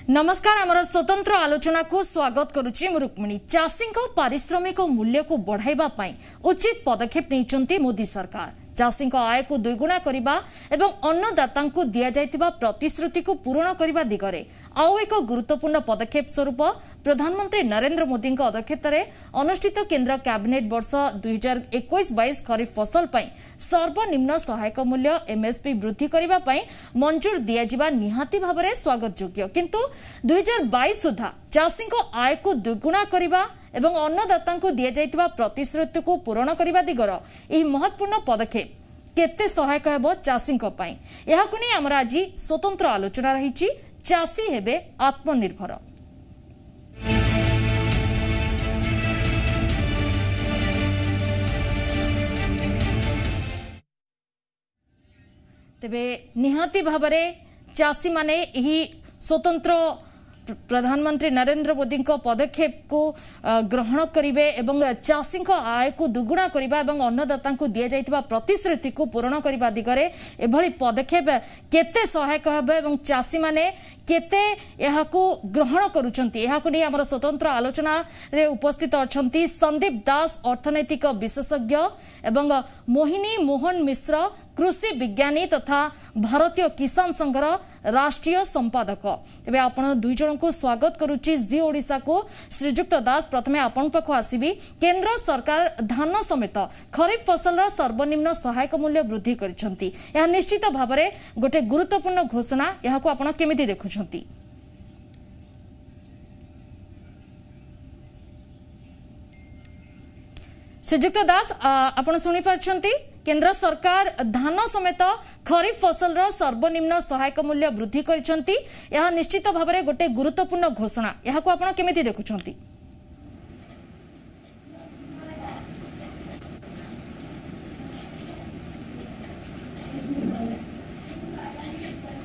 नमस्कार आमर स्वतंत्र आलोचना को स्वागत करुच्ची रुक्मिणी। चाषी पारिश्रमिक मूल्य को बढ़ाइबा पई उचित पदक्षेप नहीं मोदी सरकार। चाषी आय को द्विगुणा करने एवं अन्नदाता को दि जाइथिबा प्रतिश्रुति को पूरण करने दिगरे आउ एक गुरुत्वपूर्ण पदक्षेप स्वरूप प्रधानमंत्री नरेंद्र मोदी अध्यक्षतार अनुष्ठित केंद्र कैबिनेट वर्ष 2021-22 खरीफ फसल पर सर्वनिम्न सहायक मूल्य एमएसपी वृद्धि करने मंजूर दिया निहाती भाव में स्वागत योग्य, किंतु 2022 सुधा चाषी आय को द्विगुणा करने एवं अन्नदाता को दि जाइथिबा प्रतिश्रुति को पूरण करने दिगर यह महत्वपूर्ण पदक्षेप केते सहायक हेबो चाषी पई एहाकु नै हमर आज स्वतंत्र आलोचना रही। चाषी हेबे आत्मनिर्भर। तेबे निहाती भावरे चाषी माने यही स्वतंत्र प्रधानमंत्री नरेंद्र मोदी पदक्षेप को ग्रहण करेंगे एवं चाषी आय को दुगुणा करने और अन्नदाता को दि जाइथिबा प्रतिश्रुति को पूरण करने दिगरे एभली पदक्षेप केते सहायक हेबे एवं चाषी माने केते एहाकू ग्रहण करुछंती एहाकू नै हमर स्वतंत्र आलोचना रे उपस्थित अछंती संदीप दास अर्थनैतिक विशेषज्ञ एवं मोहिनी मोहन मिश्र कृषि विज्ञानी तथा भारतीय किसान संघर राष्ट्रीय संपादक। तेबे आपण दुई जन को स्वागत करुच्ची जी ओडिशा को। श्रीजुक्त दास प्रथमे आपण पाखु आसीबी। केंद्र सरकार धान समेत खरीफ फसल सर्वनिम्न सहायक मूल्य वृद्धि करिसंती। यह निश्चित भाव में गोटे गुरुत्वपूर्ण घोषणा। यहाकू आपण केमिति देखुछंती? श्रीजुक्त दास आपण सुनी पारछंती केंद्र सरकार धान समेत खरीफ फसल सर्वनिम्न सहायक मूल्य वृद्धि करिसंती। यह निश्चित भाव में गोटे गुरुत्वपूर्ण घोषणा। यहाकू आपण केमिति देखुछंती?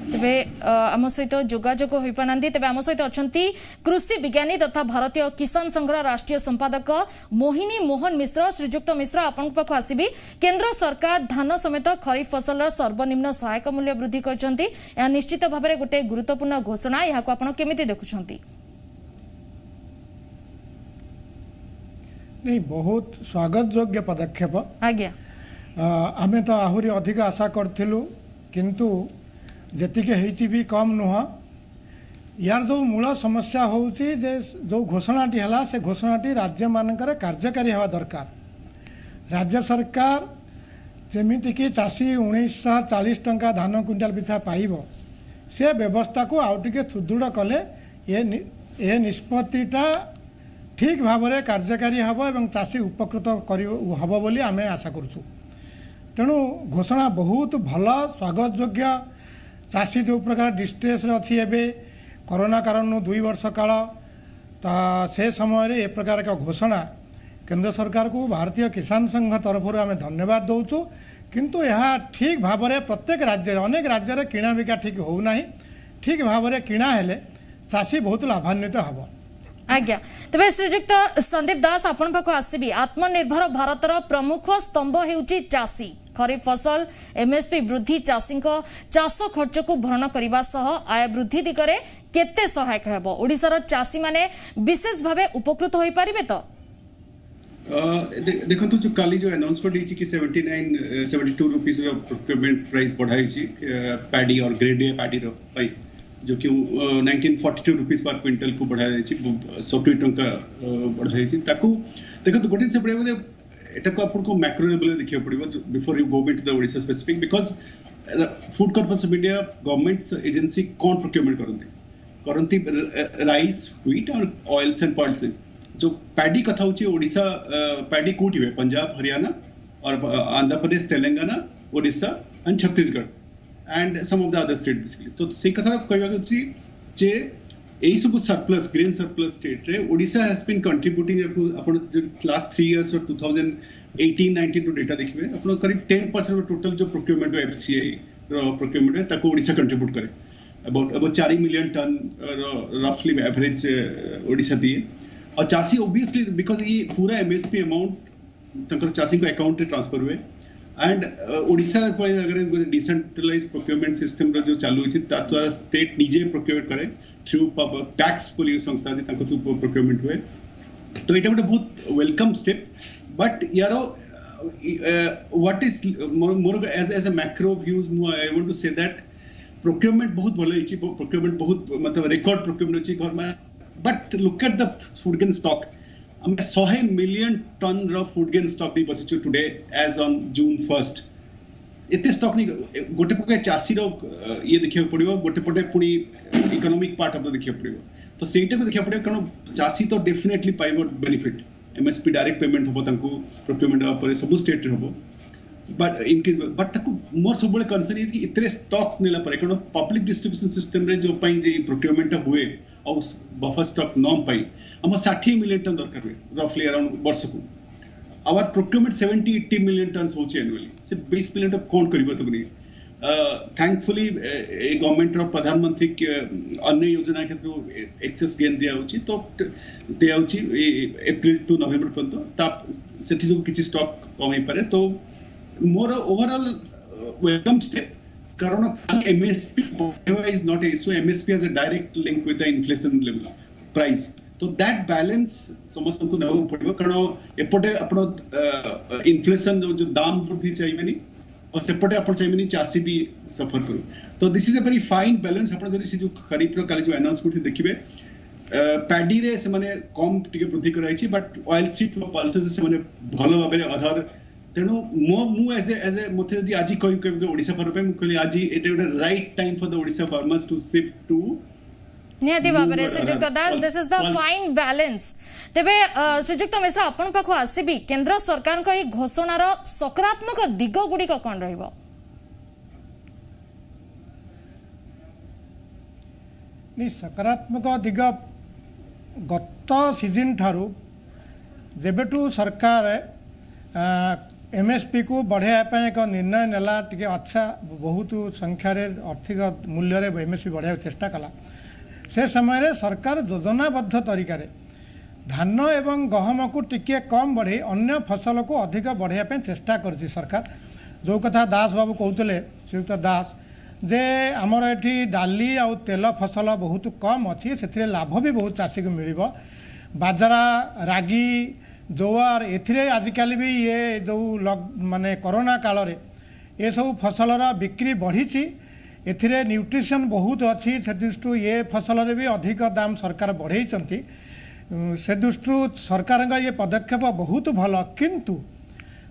तेबे आम सहित जोगाजोग हो पाना। तेबे आम सहित अछंती कृषि विज्ञानी तथा भारतीय किसान संघर राष्ट्रीय संपादक मोहिनी मोहन मिश्र। श्रीजुक्त मिश्र आपण पाखु आसीबी। केंद्र सरकार धान समेत खरीफ फसल सर्वनिम्न सहायक मूल्य वृद्धि करछंती। यह निश्चित भाव में गोटे गुरुत्वपूर्ण घोषणा। यहाकू आपण केमिति देखुछंती? नहीं, बहुत स्वागत योग्य पदक्षेप। आज्ञा आमे तो आहुरी अधिक आशा करथिलु, किंतु जेतिके हेची भी कम नुह। यार जो मूल समस्या होउची जे जो घोषणाटी हला से घोषणाटी राज्य मानकर कार्यकारी हवा दरकार। राज्य सरकार जेमिति कि चाषी 1940 टंका धान क्विंटाल पिछा पाइबो से व्यवस्था को आउ टिके सुदृढ़ कले ये निष्पत्तिटा ठीक भाव में कार्यकारी हब एवं चाषी उपकृत हब बोली आमे आशा करूँ। तेणु घोषणा बहुत भल स्वागत योग्य। चाषी जो प्रकार डिस्ट्रेस अच्छी एवं कोरोना कारण 2 वर्ष काल तो से समय रे ए प्रकार का घोषणा केंद्र सरकार को भारतीय किसान संघ तरफ आम धन्यवाद दौचु। किंतु यह ठीक भाव में प्रत्येक राज्य अनेक राज्य किणा बिका ठीक होना, ठीक भाव में किणा हेले चाषी बहुत लाभान्वित हम। आज्ञा तेज श्रीजुक्त संदीप दास आपण पाखु आसीबी। आत्मनिर्भर भारतर प्रमुख स्तंभ हेउची चाषी। खरीफ फसल एमएसपी वृद्धि चाषी चाष खर्च को भरण करने सह आय वृद्धि दिगरे केते सहायक हेबो? ओडिशार चाषी माने विशेष भावे उपकृत होई परिबे तो? देखंतु जो काली जो अनाउंसमेंट हिची कि 72 रुपीस प्रोक्योरमेंट प्राइस बढ़ाई छी पैडी और ग्रेड ए पैडी रो पई, जो कि 1942 रुपीस पर क्विंटल को बढ़ाई छी 100 टंका बढ़ाई छी। ताकू देखंतु गोटे से बडे एटा को आपन को मैक्रो लेवल देखियो पड़िबो before you go into the Odisha specific, because food corporation of India government agency कोन प्रोक्योरमेंट करंती राइस व्हीट और ऑयल्स एंड पल्सेस। जो पैडी कथा होची ओडिशा पैडी कोठी है पंजाब हरियाणा और Andhra Pradesh Telangana Odisha and Chhattisgarh and some of the other state basically. तो से कथा कहबा होची जे एई सब सरप्लस ग्रेन सरप्लस स्टेट रे ओडिशा हैज बीन कंट्रीब्यूटिंग अपन लास्ट 3 इयर्स और 2018-19 रो डेटा देखिबे अपन करीब 10% ऑफ टोटल जो प्रोक्योरमेंट एफसीआई रो प्रोक्योरमेंट है ताको ओडिशा कंट्रीब्यूट करे अबाउट 4 मिलियन टन रफली एवरेज ओडिशा दिए। और चाषी ओबियसली बिकॉज ये पूरा एमएसपी अमाउंट तंकर चाषी को अकाउंट रे ट्रांसफर हुए एंड ओडिशा अगर डिसेंट्रलाइज प्रोक्योरमेंट सिस्टम जो चालू द्वारा स्टेट निजे प्रोक्योर करे थ्रू टैक्स बोली संस्था थ्रू प्रोक्योरमेंट हुए तो ये गोटे बहुत वेलकम स्टेप बट यार what is more as a macro views I want to say that procurement बहुत भल होइछि प्रोक्योरमेंट बहुत मतलब रिकॉर्ड प्रोक्योरमेंट होछि घर में but look at the food gain stock हम 100 मिलियन टन रो फूड गेन स्टॉक नहीं बसिछु टुडे एज ऑन जून 1 एते स्टॉक नहीं गोटे पके चासी रो ये देखियो पड़ियो गोटे पटे पुनी इकोनॉमिक पार्ट ऑफ द देखियो पड़ियो तो सेटा को देखियो पड़ियो कारण चासी तो डेफिनेटली पाइबो बेनिफिट एमएसपी डायरेक्ट पेमेंट होबो तांको प्रोक्योरमेंट ऊपर सब स्टेट रे होबो बट इनकेस बट ताको मोर सबले कंसर्न इज कि इतरे स्टॉक नेला पर कारण पब्लिक डिस्ट्रीब्यूशन सिस्टम रे जो पई जे प्रोक्योरमेंट हुए और बफर स्टॉक नॉम पई हम 60 मिलियन टन दरकार हुए रफली अराउंड वर्ष को आवर प्रोक्योरमेंट 70-80 मिलियन टन होचे एनुअली से 20 मिलियन टन कौन करिवो तो नहीं थैंकफुली ए गवर्नमेंट रो प्रधानमंत्री अन्य योजना के थ्रू एक्सेस गेन दिया होची तो दिया होची अप्रैल टू नवेंबर पर्यंत ता सेठी जो किछि स्टॉक कम ही पारे तो मोर ओवरऑल वेलकम स्टेप कारण MSP is not a so MSP has a direct link with the inflation level price तो दैट बैलेंस समस्त को नहो पड़िबो कारण एपटे आपण इन्फ्लेशन जो दाम वृद्धि चाहिए नहीं और सेपटे आपण चाहिए नहीं चासी भी सफर करू तो this is a very fine balance आपण जदी से जो खरीफ रो काले जो अनाउंस करथि देखिबे पैडी रे से माने कम टिके वृद्धि कराई छी बट ऑयल सीड व पल्सेस से माने भलो भाबे अधर तेणु मु एज ए मते जदी आजि कहि के ओडिसा फार्म पे मु कहली आजि एटे right time for the Odisha farmers to shift to निहाती भाव में Shrijukta Das this is the fine balance तेबे श्रीजुक्त मिश्रा अपन पाखु आसीबी केंद्र सरकार को घोषणार सकारात्मक दिग गुडी कौन रहिबो नि सकारात्मक दिग गत सीजन ठारू जेबेटू सरकार एमएसपी को बढ़ाया एक निर्णय नेला टिके अच्छा बहुत संख्यार आर्थिक मूल्य एमएसपी बढ़ाया चेष्टा कला से समय सरकार योजनाबद्ध तरीका धान एवं गहम को टिके कम बढ़े अन्य फसल को अधिक बढ़ाया चेष्टा कर सरकार जो कथा दास बाबू कहते श्रीयुक्त दास जे आमर एठी डाली आउ तेल फसल बहुत कम अच्छी से लाभ भी बहुत चाषी को मिल बाजरा रागी जोआर एथिरे आजिकल भी ये जो माने कोरोना काल रे ये सब फसलर बिक्री बढ़ी एथिरे न्यूट्रिशन बहुत अच्छी से दृष्टि ये फसल रे भी अधिक दाम सरकार बढ़ई से दृष्टि सरकार का ये पदक्षेप बहुत भल किंतु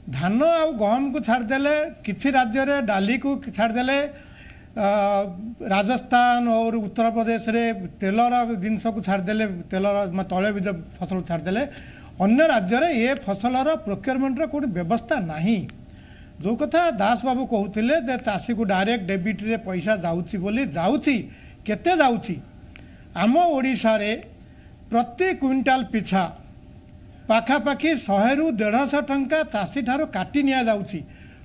धान आउ गहम को छाड़देले किसी राज्य रे डाली को छाड़देले राजस्थान और उत्तर प्रदेश रे तेलर जिनस को छाड़देले तेलर तैल बीज फसल छाड़देले अन्य राज्य रे ये फसलर प्रोक्योरमेंट रो कोई व्यवस्था नहीं जो कथा दास बाबू कहते चाषी को डायरेक्ट डेबिट रे पैसा जाउची बोली जाउची केते जाउची आम ओडिशा रे प्रति क्विंटाल पिछा पाखापाखि 100 ରୁ 150 टंका चाषी ठारो काटी निया जाउची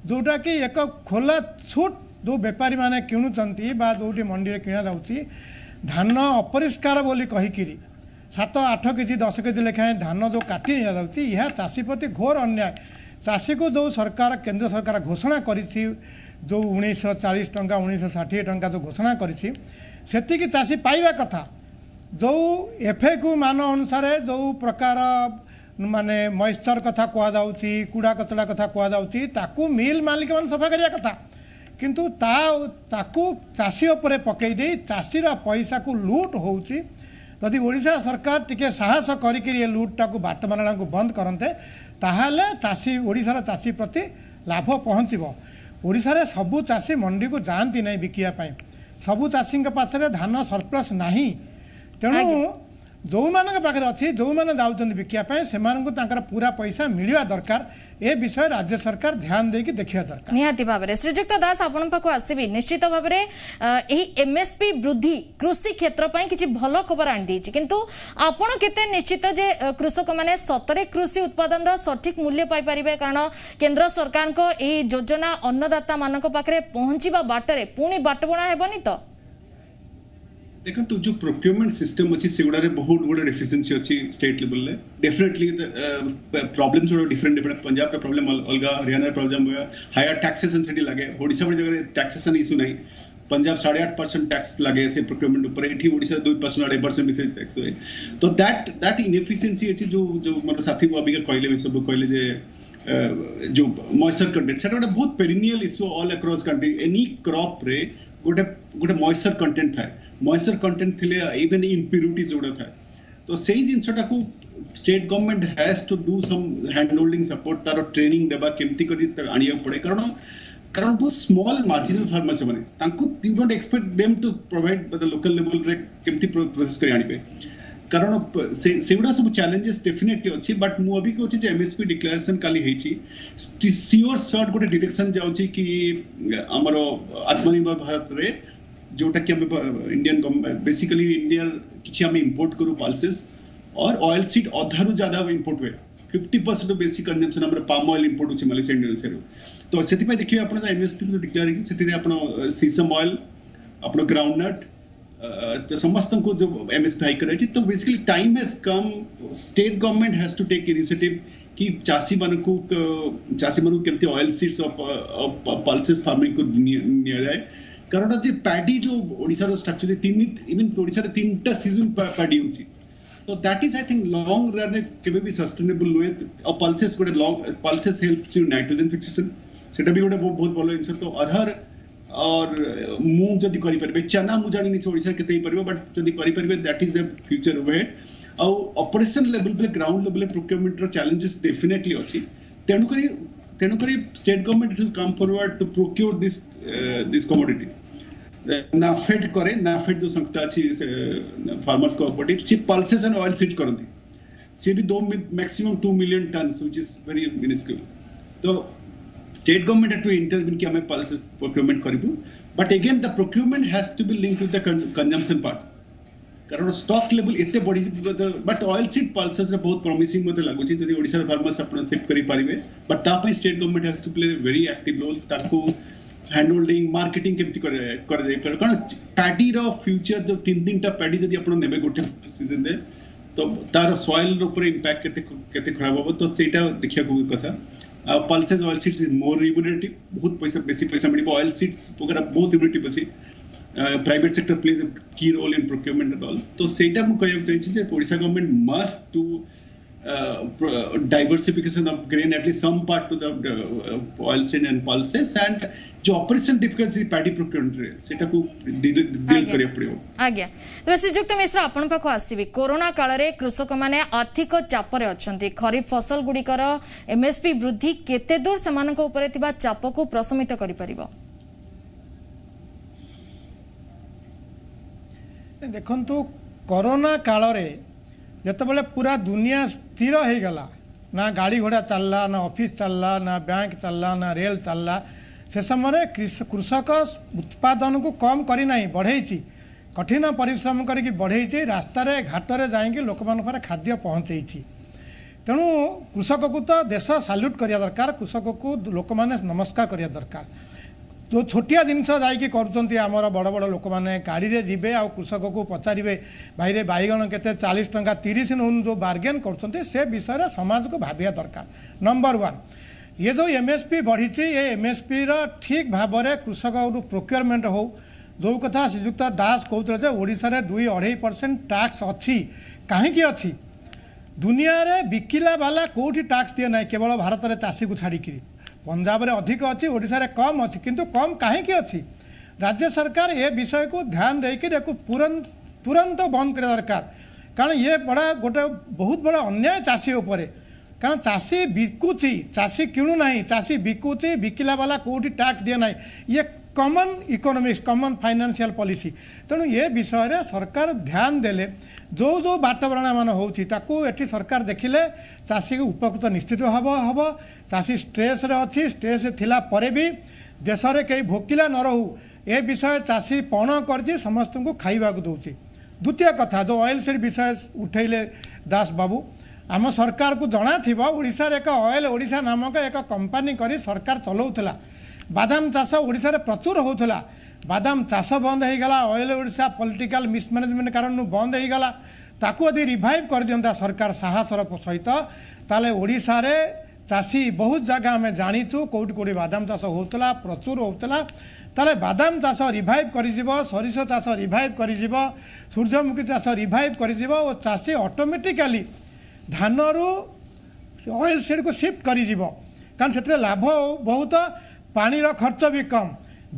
जोटा कि एक खोला छूट जो बेपारी माने किणुचंती बा जोटी मंडी रे किणा जाउची धान अपरिष्कार बोली कहिकिरी 7-8 केजी 10 केजी लेखाएं धान जो काटी निया जाउची यह चाषी प्रति घोर अन्याय चाषी को जो सरकार केंद्र सरकार घोषणा करिछि जो 1940 टंका 1960 टंका जो घोषणा करिछि सेति चाषी पाइबा कथा जो एफएक्यू मान अनुसार जो प्रकार माने मॉइस्चर कथा कह जाउछि कूड़ा कचड़ा कथा कह जाउछि ताकू मिल मालिक मान सफा करिया कथा किंतु ताकू चाषी उपरे पकई दे चाषीर पैसा को लूट होउछि यदि ओडिशा सरकार टिके साहस करिकि ये लूटटा को बाटमारणा को बंद करते ताहले चाषी ओडिशार चाषी प्रति लाभ पहुँचब ओडिशारे सबु चाषी मंडी को जाती नहीं बिकिया सबु चाषी पास धान सरप्लस नहीं तेणु जो मान पाखे अच्छी जो मैंने जाऊँ बिकिया से पूरा पैसा मिलवा दरकार ए विषय राज्य सरकार ध्यान देकी देखिया दरकार निहाती भाव में श्रीजुक्त दास आपण पाखु आसीबी निश्चित भाव में एही एमएसपी वृद्धि कृषि क्षेत्र पई किछि भलो खबर आनि दैछि किंतु आपण केते निश्चित जे कृषक माने सतरे कृषि उत्पादन रो सठिक मूल्य पाई परिबे कारण केंद्र सरकार को एही योजना अन्नदाता मानक पाखरे पहुंचीबा बाटरे पुनी बाटबणा हेबनी तो देखो तो जो प्रोक्योरमेंट सिस्टम अच्छी से गुड़ा रे बहुत गुड़ा डेफिशिएंसी अच्छी स्टेट लेवल ले डेफिनेटली प्रॉब्लम्स जो डिफरेंट डिफरेंट पंजाब का प्रॉब्लम अलगा हरियाणा प्रॉब्लम हुआ हायर टैक्सेशन सेठी लागे ओडिशा बड़ी जगह टैक्सेशन इशू नहीं पंजाब 8.5% टैक्स लगे से प्रोक्योरमेंट ऊपर एठी ओडिशा 2% 8% भीतर टैक्स हुए तो दैट इनएफिशिएंसी अछि जो मतलब साथी को अभी कहले में सब कहले जे जो मॉइस्चर कंटेंट सेटा बहुत perennial issue all across country any crop रे गोटे गोटे मॉइस्चर कंटेंट थाए मॉइस्चर कंटेंट थिले इवन इम्प्यूरिटीज जोड़ा थाए तो सेही जिनसटा को state government has to do some hand holding support तारो ट्रेनिंग देबा केमती करी आनिया पड़े कारण बहुत स्मॉल मार्जिनल फार्मर्स माने तांको you don't expect them to provide the local level रे केमती प्रोसेस करी आनिबे कारण सेगुड़ा सब चैलेंजेस डेफिनेटली अच्छी बट मु अभी कहूँ जे एमएसपी डिक्लेरेशन काली हेची सियोर सर्ट गोटे डायरेक्शन जाउची कि हमरो आत्मनिर्भर भारत रे जोटा कि हम इंडियन बेसिकली इंडिया किछि हम इंपोर्ट करू पल्सेस और ऑयल सीड अधारु ज्यादा इंपोर्ट हुए 50% बेसिक कंजम्पशन हमर पाम ऑयल इंपोर्ट होची मलेशिया इंडोनेशिया रो तो सेति पे देखिए आपण एमएसपी जो डिक्लेयर हेची सेति रे आपण सीसम ऑयल आपण ग्राउंडनट तो समस्त को जो एमएसपी हाई कराई तो basically time has come state government has to take initiative कि चासी मन को केमती oil seeds of pulses farming को निया जाए कारण जे पैडी जो ओडिसा रो स्ट्रक्चर तीन इवन ओडिसा रे तीनटा सीजन पैडी होची तो that is I think long run केबे भी सस्टेनेबल नुए और पल्सेस गोटे long pulses helps you nitrogen fixation सेटा भी गोटे बहुत भलो आंसर तो अरहर और मूंग जदी करि परबे चना मु जानि नि ओडिसा केते परबे बट जदी करि परबे that is a future way और ऑपरेशन लेवल पे ग्राउंड लेवल पे प्रोक्योरमेंट रो चैलेंजेस डेफिनेटली अछि तेनु करी state government will come forward to procure this commodity NAFED करे नाफेड जो संस्था अछि फार्मर्स कोऑपरेटिव सी पल्सेस एंड ऑयल सीड्स करंती सी भी 2 maximum 2 million tons which is very miniscule तो state government had to intervene कि हमें पल्सेस प्रोक्योरमेंट करिबु but again the procurement has to be linked with the consumption part कारण stock level एते बढ़ी बट ऑयल सीड पल्सेस रे बहुत promising मते लागु छी जदी ओडिसा रे फार्मर्स अपन शिफ्ट करि पारिबे बट ता पय state government has to play a very active role ताको हैंड होल्डिंग मार्केटिंग केमती कर जाय कारण पैडी रो फ्यूचर जो तीन-तीनटा पैडी जदी अपन नेबे गोटे सीजन रे तो तार सॉइल ऊपर इंपैक्ट केते खराब हो तो सेटा देखिया को कथा pulses oil seeds is more remunerative बहुत पैसा बेसी पैसा मिली ऑयल सीड्स वगैरह बहुत रिम्यूनरेटिव अछि private sector plays a key role in procurement and all तो सेटा मु कहय चाहि जे Odisha government must to diversification of grain at least some part to the oil seed and pulses and जो ऑपरेशन डिफिकल्टी पैडी प्रोक्योरमेंट रे सेटा को डील करिया पड़ियो आज्ञा तो श्रीजुक्त मिश्र आपण पाखो आसीबी कोरोना काल रे कृषक माने आर्थिक चाप रे अछंती खरीफ फसल गुडिकर एमएसपी वृद्धि केते दूर समानक ऊपर थिबा चाप को प्रशमित करि परिबो देखंतु कोरोना काल रे जतबले पूरा दुनिया स्थिर हो गला ना गाड़ी घोड़ा चलला ना ऑफिस चलला ना बैंक चलला ना रेल चलला से समय कृषक उत्पादन को कम करी नहीं बढ़ेची कठिन परिश्रम करके बढ़ेची रास्ता रे घाट रे जाइए लोक मान खाद्य पहुँचेची तेणु कृषक को तो देश साल्यूट करिया दरकार कृषक को लोक माने नमस्कार करिया दरकार जो छोटिया जिनस जाइए करमर बड़ बड़ लोक मैंने गाड़ी रे जीवे आ कृषक को पचारे भाई रे बैगण के 40 टंका 30 नून जो बार्गेन कर से विषय में समाज को भाविया दरकार नंबर 1 ये जो एमएसपी बढ़ी ये एमएसपी ठीक भाव में कृषक प्रोक्योरमेंट हो जो कथा श्रीजुक्त दास कहते ओडिशा रे 2-2.5% टैक्स अच्छी कहीं अच्छी दुनिया रे बिकिला वाला कोठी टैक्स दिए ना केवल भारत में चाषी को छाड़ी पंजाब रे अधिक अच्छी ओडिशा रे कम अच्छी किंतु कम कहीं अच्छी राज्य सरकार ये विषय को ध्यान देकर तुरंत बंद कर दरकार कारण ये बड़ा गोटे बहुत बड़ा अन्याय चाषी उपर कारण चाषी बिकुची चाषी किणु ना चाषी बिकुची बिकिला वाला कोठी टैक्स दिए ना ये common economics common financial policy तेणु ये विषय रे सरकार ध्यान देले जो जो बाटबरणा मान होची ताकू एठी सरकार देखिले चाषी को उपकृत निश्चित हम चाषी स्ट्रेस रे अच्छी स्ट्रेस थिला परे भी देश रे कई भोकिला न रहू ए विषय चाषी पण करछि समस्त को खाइबा को दउछि द्वितीय कथा जो ऑयल सीड विषय उठैले दास बाबू आम सरकार को जना थिबा ओडिसा रे एक ऑयल ओडिशा नामक एक कंपनी करी सरकार चलाउथला बादाम चाष ओडिशा रे प्रचुर होउथला बादाम चाष बंद हो गला ऑयल ओडिशा पॉलिटिकल मिसमैनेजमेंट कारण बंद हो गला ताकू यदि रिवाइव कर दियंता सरकार साहसर सहित ताले ओडिशा रे चाषी बहुत जगह आम जाचु कौटी कौटी बादाम चाष होता प्रचुर होता ताले बादाम चाष रिवाइव कर सरिष चाष रिवाइव कर सूर्यमुखी चाष रिवाइव कर चाषी ऑटोमेटिकली धान रु ऑयल सीड को शिफ्ट कर कारण से लाभ बहुत पानी खर्च भी कम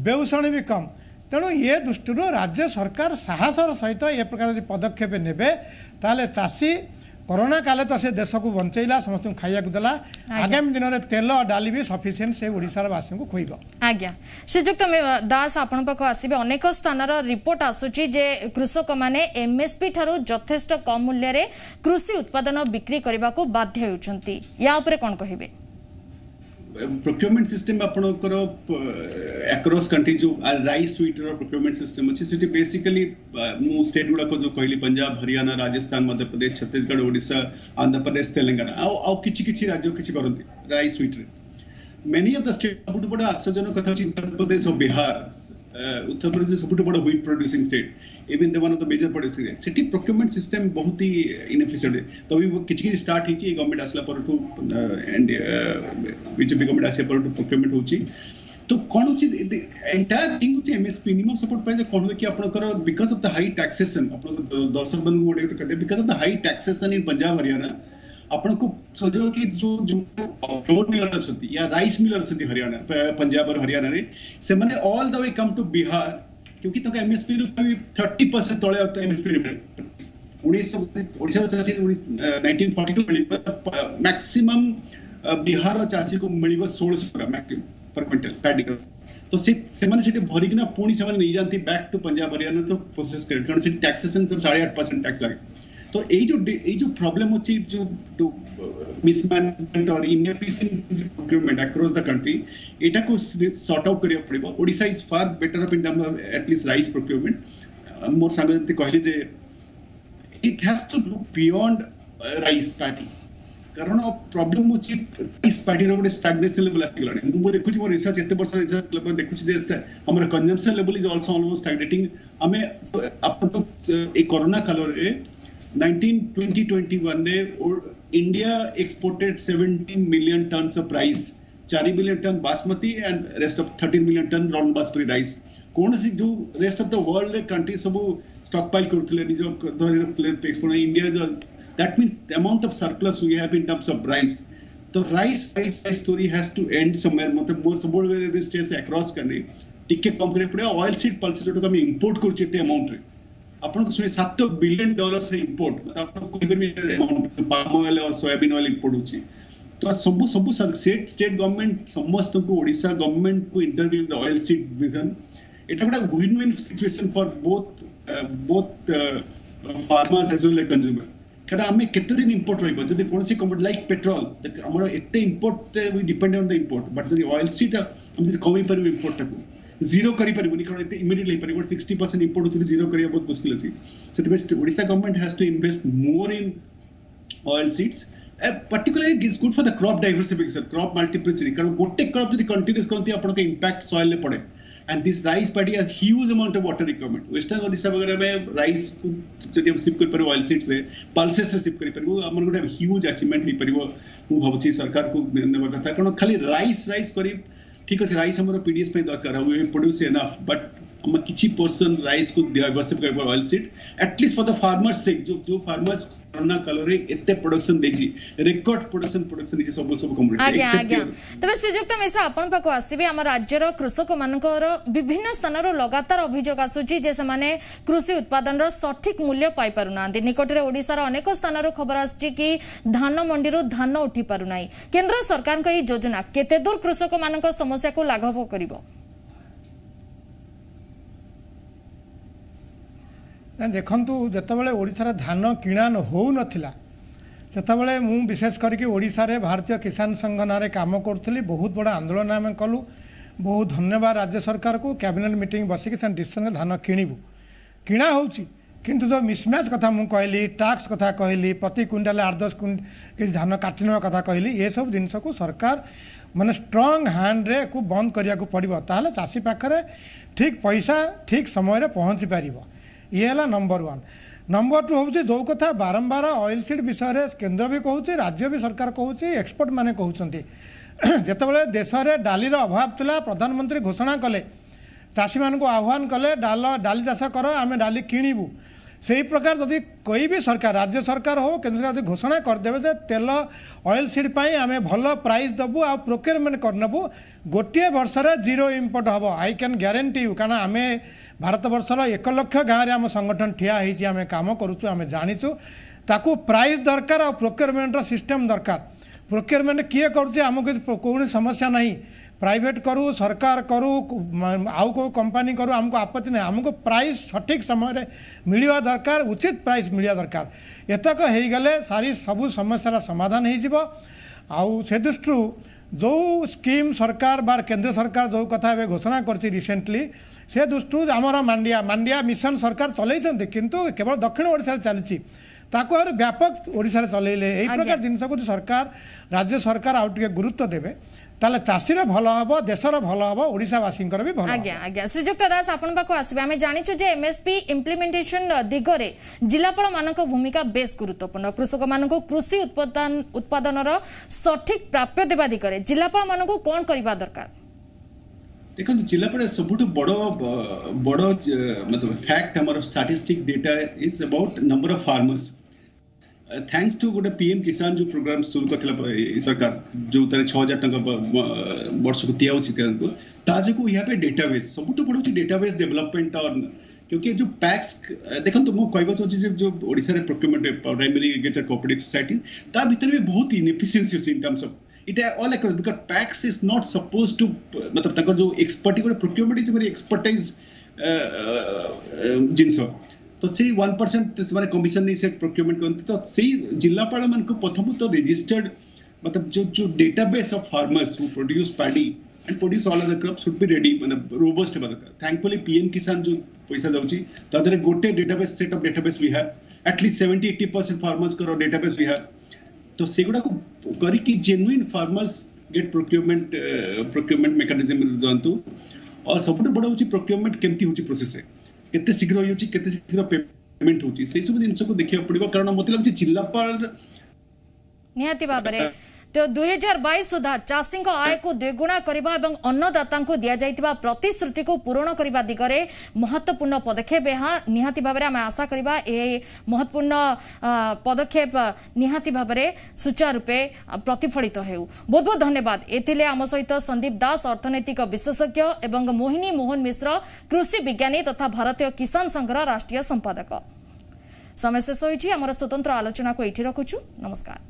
बेउषणी भी कम तेणु ये दृष्टि राज्य सरकार साहसर सहित ए प्रकार पदक्षेप नेबे ताले चाषी कोरोना काले तो से देश को बंचैला समस्त खाइया देला आगामी दिन में तेल डाली भी सफिशिएंट से ओडिशार वासी को खोइब आज्ञा श्रीजुक्त दास आपण पाख आसीबे अनेक स्थान रिपोर्ट आसुची जे कृषक माने एमएसपी ठारू यथेष्ट कम मूल्य रे कृषि उत्पादन बिक्री करबा को बाध्य होउछंती या ऊपर कोन कहिबे प्रोक्योरमेंट सिस्टम आपनकर अक्रॉस कंट्री जो राइस स्वीट रो प्रोक्योरमेंट सिस्टम अछि सेठी बेसिकली मु स्टेट गुडा को जो कहली पंजाब हरियाणा राजस्थान मध्य प्रदेश छत्तीसगढ़ ओडिशा आंध्र प्रदेश तेलंगाना आ किछि राज्य किछि करंती राइस स्वीट रे मेनी ऑफ द स्टेट सबुट बड़ आश्चर्यजनक कथा उत्तर प्रदेश और बिहार उत्तर प्रदेश सबुट बड़ wheat producing state even the one of the major producing city procurement system बहुत ही इनएफिशिएंट है तभी वो किछि स्टार्ट हिची गवर्नमेंट आसला पर टू एंड बीजेपी गवर्नमेंट आसे पर टू प्रोक्योरमेंट होची तो कोन होची एंटायर थिंग होची एमएसपी मिनिमम सपोर्ट प्राइस कोन हो कि आपनकर because of the high taxation आपन दर्शक बंधु गोडे तो कहते because of the high taxation in Punjab Haryana अपन को सोचो कि जो फ्लोर मिलर अछि या राइस मिलर अछि हरियाणा पंजाब और हरियाणा रे से माने all the way come to Bihar क्योंकि तो एमएसपी रु 30% तळे होता एमएसपी रे 1942 मैक्सिमम बिहार चासी को मिलिबो 1600 मैक्सिमम पर क्विंटल पैडी तो से माने सेठी भरी किना पुणी से माने नै जानती बैक टू पंजाब हरियाणा तो प्रोसेस करे कारण से टैक्सेशन सब 8.5% टैक्स लागे तो ये जो प्रॉब्लम होची जो मिसमैनेजमेंट और inefficient procurement across the country एटा को सॉर्ट आउट करिया पड़िबो Odisha is far better up in term of at least rice procurement मोर सांगते कहले जे it has to look beyond rice paddy कारण प्रॉब्लम होची राइस पैडी रो गोटे स्टैग्नेशन लेवल आतिलानी मु देखुची मोर रिसर्च एते वर्ष रिसर्च लेवल देखुची जे हमर consumption level is also almost stagnating हमें अपन तो ए कोरोना काल रे 2021 ने India exported 17 million tons of rice 4 million ton basmati and rest of 13 million ton non basmati rice कौन सी जो rest of the world country सब स्टॉक पाइल करथले निजो एक्सपोर्ट इंडिया जो that means the amount of surplus we have in terms of rice तो rice story has to and somewhere मतलब मोर सब वे स्टेज अक्रॉस करने टिके कम करे पड़े ऑयल सीड पल्सेस जो हम इंपोर्ट करछे ते अमाउंट रे अपन को सुने $7 बिलियन से इंपोर्ट मतलब अपन कोई भी अमाउंट पाम ऑयल और सोयाबीन ऑयल इंपोर्ट होची तो सब स्टेट गवर्नमेंट समस्त को ओडिशा गवर्नमेंट को interview the oil seed vision एटा गोटा win win situation for both farmers as well as consumer kada ame kette din import hoibo jodi konsi commodity like petrol amara ette import we depend on the import but the oil seed am kami paribo import taku zero करी परिबनी कारण एते immediately परिबो 60% import होची zero करिया बहुत मुश्किल अछि सेते best Odisha government has to invest more in oil seeds particularly it's good for the crop diversification crop multiplicity कारण गोटे क्रॉप जदी कंटीन्यूअस करती आपन के इंपैक्ट सॉइल ले पड़े and this rice paddy has huge amount of water requirement western Odisha वगैरह में राइस को जदी हम शिप कर परिबो ऑयल सीड्स रे पल्सेस से शिप करी परिबो हमर गोटे ह्यूज अचीवमेंट हे परिबो मु भाबुची सरकार को नेबा कथा कारण खाली राइस करी ठीक है राइस हमारा पीडीएस पे दरकार है वी प्रोड्यूस एनफ बट हम किछि पर्सन राइस को डाइवर्सिफाई करबो oil seed at least for the farmers से जो फार्मर्स कोरोना काल रे एते प्रोडक्शन देछि रिकॉर्ड प्रोडक्शन इसे सब कम्युनिटी आज्ञा तबे श्रीजुक्त मिश्रा आपण पाको आसीबे हम राज्यर कृषक मानकर विभिन्न स्थान रो लगातार अभियोग आसुची जे माने कृषि उत्पादन रो सठिक मूल्य पाई पारु ना निकट रे ओडिसा रो अनेक स्थान रो खबर आछि कि धान मंडी रो धान उठी पारु नाही केंद्र सरकार का ई योजना केते दूर कृषक मानकर समस्या को लाघव करिवो देखु जितेबाला ओडिशार धान किणा हो नाला सेतबले मु विशेष करके ओडिशा रे भारतीय किसान संघ ना काम करूँ बहुत बड़ा आंदोलन आम कलु बहुत धन्यवाद राज्य सरकार को कैबिनेट मीटिंग बसिक डिसीजन धान किणु किणा हो किंतु जो मिसमैच कथा मु कहली टैक्स कथा कहली प्रति क्विंटाल 8-10 केजी धान काटि नेबा कथा कहली ये सब जिनस को सरकार माने स्ट्रांग हैंड रे को बंद करिया को पड़िबो ताले चासी पाखरे ठीक पैसा ठीक समय पहुँची पार ये है नंबर 1। नंबर 2 हूँ जो कथा बारंबार ऑयल सीड विषय केंद्र भी कहूँ राज्य भी सरकार कहूँ एक्सपर्ट मैंने कहते जितेबाला देश में डालीर अभाव था प्रधानमंत्री घोषणा कले चाषी मान आह्वान कले डाली चाष कर आम डाली किणु से ही प्रकार जदि कोई भी सरकार राज्य सरकार हो केंद्र जब घोषणा करदे जे तेल ऑयल सीड पाई आम भल प्राइस देबू आ प्रोक्योरमेंट करनेबू गोटे वर्ष जीरो इम्पोर्ट हम आई कैन ग्यारंटी यू कारण आम भारत वर्षर 1 लाख गाँव आम संगठन ठिया आम कम करुँ जाचु ताकू प्राइस दरकार आ प्रोक्योरमेंट सिस्टम दरकार प्रोक्योरमेंट किए करुचे आमको कौन समस्या नहीं प्राइवेट करूँ सरकार करूँ आउ को कंपनी करूँ आमको आपत्ति नहीं आमको प्राइस सठिक समय मिलवा दरकार उचित प्राइस मिलवा दरकार एतक हो गले सारी सबू समस्या समाधान हो से दृष्टि जो स्कीम सरकार बार केंद्र सरकार जो कथा घोषणा करछि रिसेंटली से दृष्टि आमर मांडिया मिशन सरकार चलते किंतु केवल दक्षिण ओडिशा चलती ताको और व्यापक ओडिशा चलैले एई प्रकार जिनस को सरकार राज्य सरकार आउ टिके गुरुत्व देबे ताले चाषीर भल हम देशर भल हम ओडिशावासी भी भल। आज्ञा आज्ञा श्रीजुक्त दास आपण पाखु आसबे आमे जानिछु जे एमएसपी इम्प्लीमेंटेशन दिगरे जिलापाल मानक भूमिका बेस गुरुत्वपूर्ण कृषक मानक कृषि उत्पादनर सठिक प्राप्य देबा दिगरे जिलापाल मानक कोन करबा दरकार देखो जिलापाल सबुठ बड़ बड़ मतलब फैक्ट हमर statistic data is about number of farmers thanks to गोटे पीएम किसान जो प्रोग्राम शुरू करथिला सरकार जो तारे 6000 टका वर्ष को दिया ताजको यहाँ पे डेटाबेस सबुठ बड़ डेटाबेस डेवलपमेंट और क्योंकि जो पैक्स देखो तो मुझे कहबा चाहूँ जो ओडिशा रे procurement primary agriculture cooperative society ता भीतर भी बहुत inefficiency in terms of it all across because PACS is not suppose to मतलब तकर जो एक्सपर्टी को प्रोक्योरमेंट इज वेरी एक्सपर्टाइज जिंस तो से 1% से कमिशन नहीं से प्रोक्योरमेंट करते तो से जिलापाल मान को प्रथम तो रजिस्टर्ड मतलब जो database of farmers who produce paddy and produce all other crops should be ready मतलब रोबस्ट हेबा दरकार थैंकफुली पीएम किसान जो पैसा दउची तादरे गोटे database set of database we have at least 70-80% farmers करो डेटाबेस वी हैव तो सेगुडा को करी कि genuine farmers get procurement mechanism जानतु और सबुठ बड़ होची प्रोक्योरमेंट केमती होची प्रोसेस है केते शीघ्र होची केते शीघ्र पेमेंट होची से सब जिंस को देखिया पड़िबो कारण मते लागछि जिल्लापाल निहाती बाबरे तो 2022 सुधा चाषी आय को द्विगुणा करबा एवं अन्नदाता को दिया जाइतिबा प्रतिश्रुति को पूर्ण करबा दिगरे महत्वपूर्ण पदक्षेप यहाँ निहाती भाबरे आम आशा करबा ए महत्वपूर्ण पदक्षेप निहाती भाबरे सुचारूपे प्रतिफलित हेउ। बहुत बहुत धन्यवाद। एथिले आम सहित संदीप दास अर्थनैतिक विशेषज्ञ एवं मोहिनी मोहन मिश्र कृषि विज्ञानी तथा भारतीय किसान संघर राष्ट्रीय संपादक। समय शेष होइछि। आमर स्वतंत्र आलोचना को एठी रखुछु। नमस्कार।